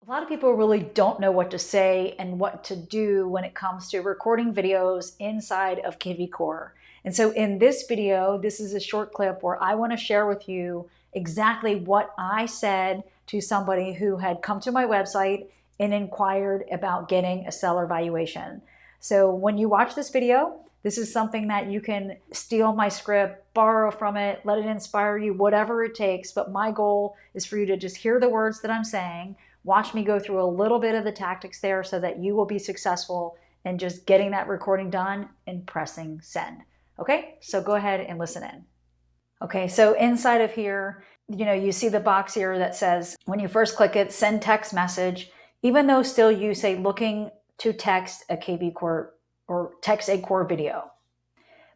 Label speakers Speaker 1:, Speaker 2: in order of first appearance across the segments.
Speaker 1: A lot of people really don't know what to say and what to do when it comes to recording videos inside of kvCORE. And so in this video, this is a short clip where I want to share with you exactly what I said to somebody who had come to my website and inquired about getting a seller valuation. So when you watch this video, this is something that you can steal my script, borrow from it, let it inspire you, whatever it takes. But my goal is for you to just hear the words that I'm saying, watch me go through a little bit of the tactics there so that you will be successful in just getting that recording done and pressing send. Okay, so go ahead and listen in. Okay, so inside of here, you see the box here that says, when you first click it, send text message, even though still you say looking to text a kvCORE or text a core video.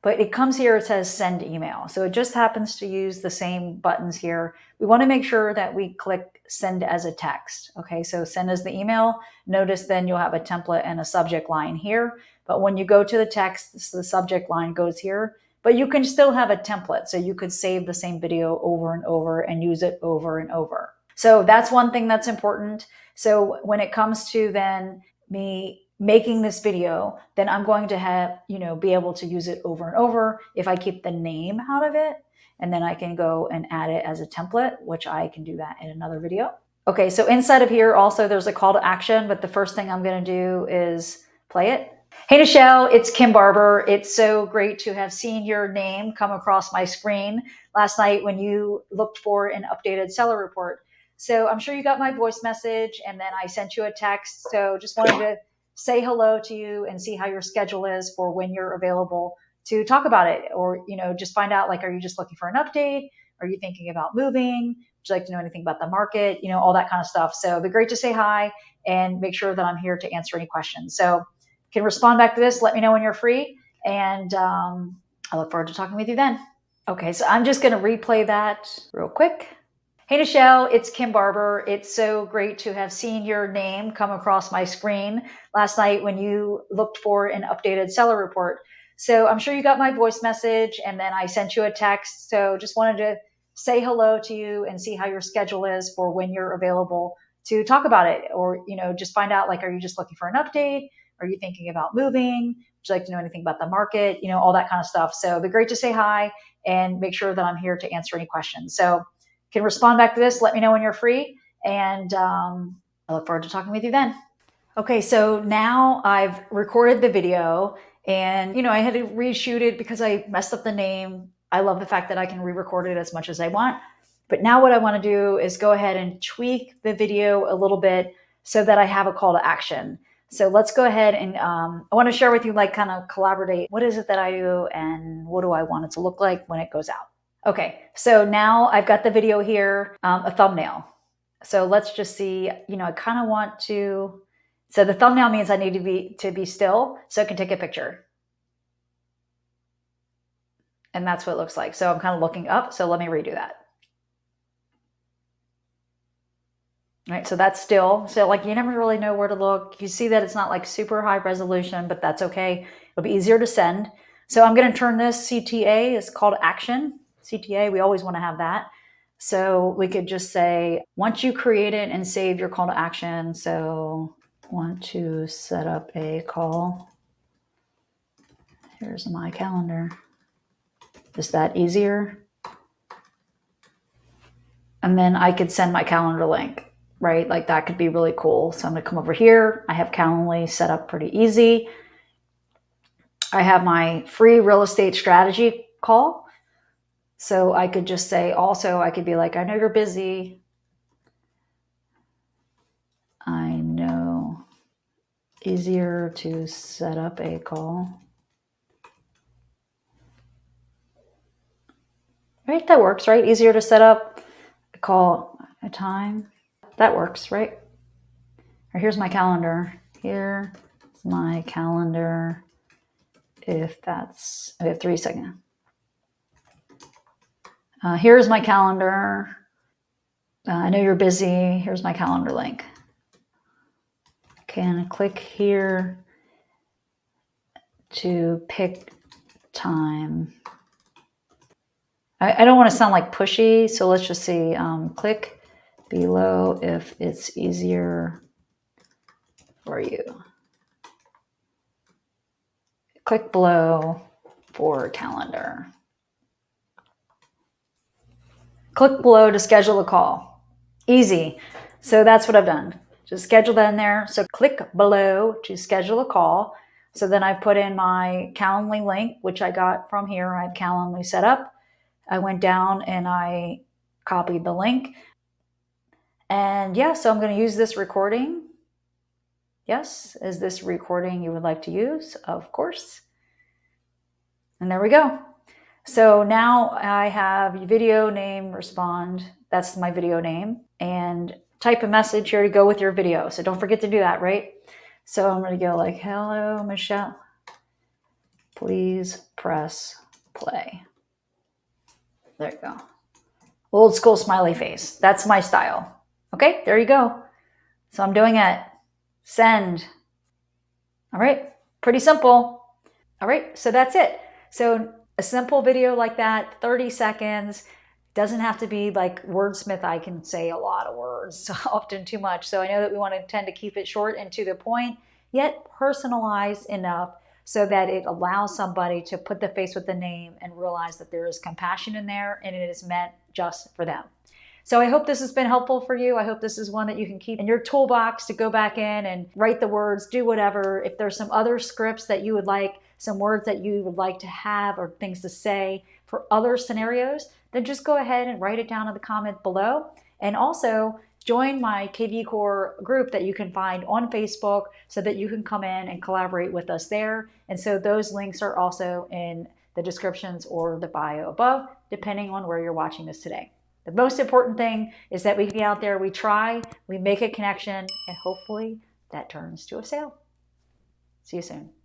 Speaker 1: But it comes here, it says send email. So it just happens to use the same buttons here. We want to make sure that we click send as a text. Okay, so send as the email. Notice then you'll have a template and a subject line here. But when you go to the text, the subject line goes here. But you can still have a template. So you could save the same video over and over and use it over and over. So that's one thing that's important. So when it comes to then me making this video, then I'm going to have, be able to use it over and over if I keep the name out of it. And then I can go and add it as a template, which I can do that in another video. Okay, so inside of here also there's a call to action, but the first thing I'm going to do is play it. Hey, Michelle, it's Kim Barber. It's so great to have seen your name come across my screen last night when you looked for an updated seller report. So I'm sure you got my voice message and then I sent you a text. So just wanted to say hello to you and see how your schedule is for when you're available to talk about it, or just find out, like, are you just looking for an update? Are you thinking about moving? Would you like to know anything about the market? All that kind of stuff. So it'd be great to say hi and make sure that I'm here to answer any questions. So you can respond back to this. Let me know when you're free, and I look forward to talking with you then. Okay, so I'm just going to replay that real quick. Hey, Michelle, it's Kim Barber. It's so great to have seen your name come across my screen last night when you looked for an updated seller report. So I'm sure you got my voice message and then I sent you a text. So just wanted to say hello to you and see how your schedule is for when you're available to talk about it, or just find out, like, are you just looking for an update? Are you thinking about moving? Would you like to know anything about the market? All that kind of stuff. So it'd be great to say hi and make sure that I'm here to answer any questions. So can respond back to this. Let me know when you're free, and I look forward to talking with you then. Okay, so now I've recorded the video, and I had to reshoot it because I messed up the name. I love the fact that I can re-record it as much as I want. But now what I want to do is go ahead and tweak the video a little bit so that I have a call to action. So let's go ahead and I want to share with you, like, kind of collaborate. What is it that I do and what do I want it to look like when it goes out? Okay, so now I've got the video here, a thumbnail. So let's just see, I kind of want to, so the thumbnail means I need to be still so I can take a picture. And that's what it looks like. So I'm kind of looking up, so let me redo that. All right, so that's still. So, like, you never really know where to look. You see that it's not like super high resolution, but that's okay. It'll be easier to send. So I'm going to turn this CTA as call to action. CTA, we always want to have that. So we could just say, once you create it and save your call to action, so want to set up a call. Here's my calendar. Is that easier? And then I could send my calendar link, right? Like, that could be really cool. So I'm going to come over here. I have Calendly set up pretty easy. I have my free real estate strategy call. So I could just say, also, I could be like, I know you're busy. I know, easier to set up a call. Right, that works, right? Easier to set up a call a time. That works, right? Or here's my calendar. Here's my calendar. If that's, we have 3 seconds. Here's my calendar. I know you're busy. Here's my calendar link. Okay, and click here to pick time. I don't want to sound like pushy, so let's just see. Click below if it's easier for you. Click below for calendar. Click below to schedule a call. Easy. So that's what I've done. Just schedule that in there. So click below to schedule a call. So then I put in my Calendly link, which I got from here. I have Calendly set up. I went down and I copied the link. And yeah, so I'm going to use this recording. Yes, is this recording you would like to use? Of course. And there we go. So now I have video name respond. That's my video name. And type a message here to go with your video. So don't forget to do that, right? So I'm going to go like, hello, Michelle. Please press play. There you go. Old school smiley face. That's my style. Okay, there you go. So I'm doing it. Send. All right, pretty simple. All right, so that's it. So a simple video like that, 30 seconds, doesn't have to be like wordsmith. I can say a lot of words, often too much. So I know that we want to tend to keep it short and to the point, yet personalized enough so that it allows somebody to put the face with the name and realize that there is compassion in there and it is meant just for them. So I hope this has been helpful for you. I hope this is one that you can keep in your toolbox to go back in and write the words, do whatever. If there's some other scripts that you would like, some words that you would like to have or things to say for other scenarios, then just go ahead and write it down in the comment below. And also join my kvCORE group that you can find on Facebook so that you can come in and collaborate with us there. And so those links are also in the descriptions or the bio above, depending on where you're watching this today. The most important thing is that we get out there, we try, we make a connection, and hopefully that turns to a sale. See you soon.